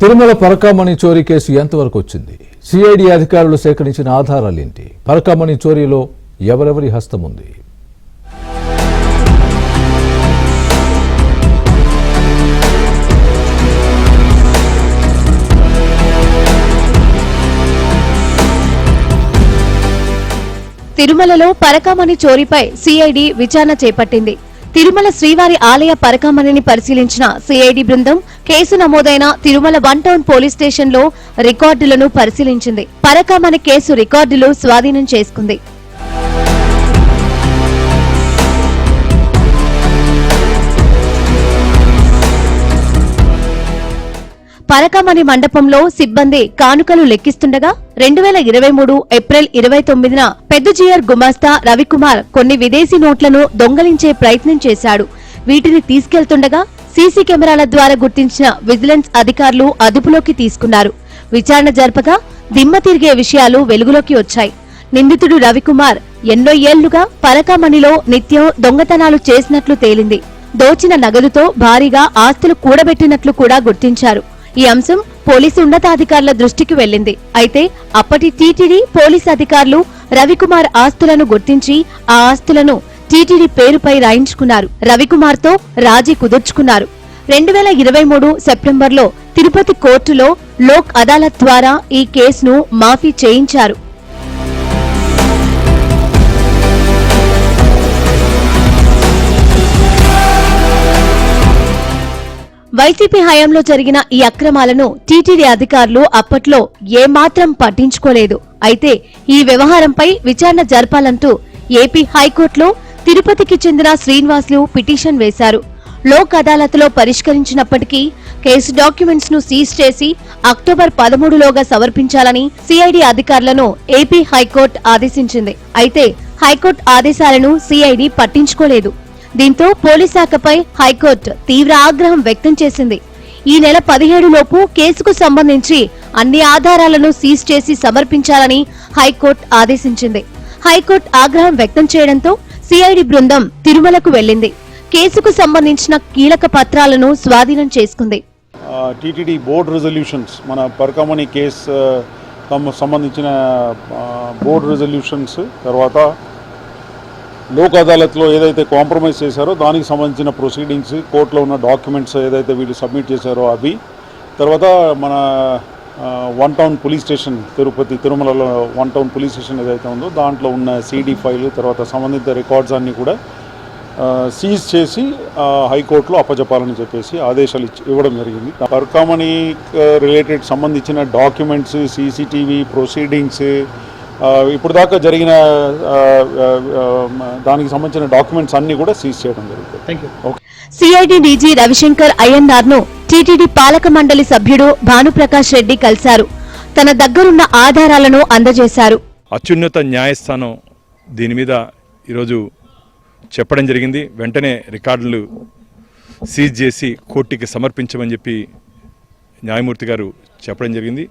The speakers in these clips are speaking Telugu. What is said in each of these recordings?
తిరుమల పరకామణి చోరీ కేసు ఎంతవరకు వచ్చింది? సిఐడి అధికారులు సేకరించిన ఆధారాలేంటి? పరకామణి చోరీలో ఎవరెవరి హస్తం ఉంది? తిరుమలలో పరకామణి చోరీపై సిఐడి విచారణ చేపట్టింది. తిరుమల శ్రీవారి ఆలయ పరకామణిని పరిశీలించిన సిఐడి బృందం కేసు నమోదైన తిరుమల 1 టౌన్ పోలీస్ స్టేషన్ లో రికార్డులను పరిశీలించింది. పరకామణి కేసు రికార్డులు స్వాధీనం చేసుకుంది. పరకామణి మండపంలో సిబ్బంది కానుకలు లెక్కిస్తుండగా 2023 ఏప్రిల్ 29న పెద్దజియర్ గుమాస్తా రవికుమార్ కొన్ని విదేశీ నోట్లను దొంగలించే ప్రయత్నం చేశాడు. వీటిని తీసుకెళ్తుండగా సీసీ కెమెరాల ద్వారా గుర్తించిన విజిలెన్స్ అధికారులు అదుపులోకి తీసుకున్నారు. విచారణ జరపగా దిమ్మ తిరిగే విషయాలు వెలుగులోకి వచ్చాయి. నిందితుడు రవికుమార్ ఎన్నో ఏళ్లుగా పరకామణిలో నిత్యం దొంగతనాలు చేసినట్లు తేలింది. దోచిన నగదుతో భారీగా ఆస్తులు కూడబెట్టినట్లు కూడా గుర్తించారు. ఈ అంశం పోలీసు ఉన్నతాధికారుల దృష్టికి వెళ్లింది. అయితే అప్పటి టీటీడీ పోలీసు అధికారులు రవికుమార్ ఆస్తులను గుర్తించి ఆ ఆస్తులను టీటీడీ పేరుపై రాయించుకున్నారు. రవికుమార్ తో రాజీ కుదుర్చుకున్నారు. 2023 సెప్టెంబర్లో తిరుపతి కోర్టులో లోక్ అదాలత్ ద్వారా ఈ కేసును మాఫీ చేయించారు. వైసీపీ హయాంలో జరిగిన ఈ అక్రమాలను టీటీడీ అధికారులు అప్పట్లో ఏమాత్రం పట్టించుకోలేదు. అయితే ఈ వ్యవహారంపై విచారణ జరపాలంటూ ఏపీ హైకోర్టులో తిరుపతికి చెందిన శ్రీనివాసులు పిటిషన్ వేశారు. లోక్ అదాలత్లో పరిష్కరించినప్పటికీ కేసు డాక్యుమెంట్స్ ను సీజ్ చేసి అక్టోబర్ 13లోగా సమర్పించాలని సిఐడి అధికారులను ఏపీ హైకోర్టు ఆదేశించింది. అయితే హైకోర్టు ఆదేశాలను సిఐడి పట్టించుకోలేదు. దీంతో పోలీస్ శాఖపై హైకోర్టు తీవ్ర ఆగ్రహం వ్యక్తం చేసింది. ఈ నెల 17 లోపు కేసుకు సంబంధించి అన్ని ఆధారాలను సీజ్ చేసి సమర్పించాలని హైకోర్టు ఆదేశించింది. హైకోర్టు ఆగ్రహం వ్యక్తం చేయడంతో సిఐడి బృందం తిరుమలకు వెళ్లింది. కేసుకు సంబంధించిన కీలక పత్రాలను స్వాధీనం చేసుకుంది. టీటీడీ బోర్డు రెజల్యూషన్స్, మన పరకామణి కేసు సంబంధించిన బోర్డు రెజల్యూషన్స్, తర్వాత లోక్ అదాలత్లో ఏదైతే కాంప్రమైజ్ చేశారో దానికి సంబంధించిన ప్రొసీడింగ్స్, కోర్టులో ఉన్న డాక్యుమెంట్స్ ఏదైతే వీళ్ళు సబ్మిట్ చేశారో అవి, తర్వాత మన 1 టౌన్ పోలీస్ స్టేషన్ తిరుమలలో 1 టౌన్ పోలీస్ స్టేషన్ ఏదైతే ఉందో దాంట్లో ఉన్న సిడి ఫైల్, తర్వాత సంబంధిత రికార్డ్స్ అన్నీ కూడా సీజ్ చేసి హైకోర్టులో అప్పజెప్పాలని చెప్పేసి ఆదేశాలు ఇవ్వడం జరిగింది. పరకామణి రిలేటెడ్ సంబంధించిన డాక్యుమెంట్స్, సీసీటీవీ ప్రొసీడింగ్స్, ఇప్పుడు దాకా జరిగిన దానికి సంబంధించిన డాక్యుమెంట్స్ అన్ని కూడా సీజ్ చేయడం జరుగుతుంది. సిఐడి డీజీ రవిశంకర్ అయ్యన్నార్ ను టీటీడీ పాలక మండలి సభ్యుడు భానుప్రకాష్ రెడ్డి కలిశారు. తన దగ్గరున్న ఆధారాలను అందజేశారు. అత్యున్నత న్యాయస్థానం దీని మీద ఈరోజు చెప్పడం జరిగింది. వెంటనే రికార్డులు సీజ్ చేసి కోర్టుకి సమర్పించమని చెప్పి న్యాయమూర్తి గారు చెప్పడం జరిగింది.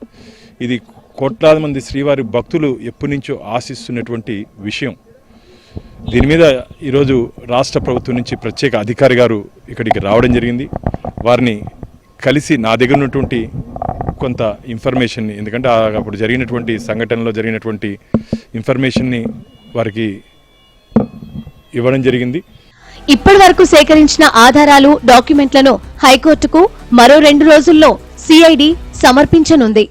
ఇది కోట్లాది మంది శ్రీవారి భక్తులు ఎప్పటి నుంచో ఆశిస్తున్నటువంటి విషయం. దీని మీద ఈరోజు రాష్ట్ర ప్రభుత్వం నుంచి ప్రత్యేక అధికారి గారు ఇక్కడికి రావడం జరిగింది. వారిని కలిసి నా దగ్గర ఉన్నటువంటి కొంత ఇన్ఫర్మేషన్ని, ఎందుకంటే అప్పుడు జరిగినటువంటి సంఘటనలో జరిగినటువంటి ఇన్ఫర్మేషన్ని వారికి ఇవ్వడం జరిగింది. ఇప్పటి వరకు సేకరించిన ఆధారాలు, డాక్యుమెంట్లను హైకోర్టుకు మరో 2 రోజుల్లో సిఐడి సమర్పించనుంది.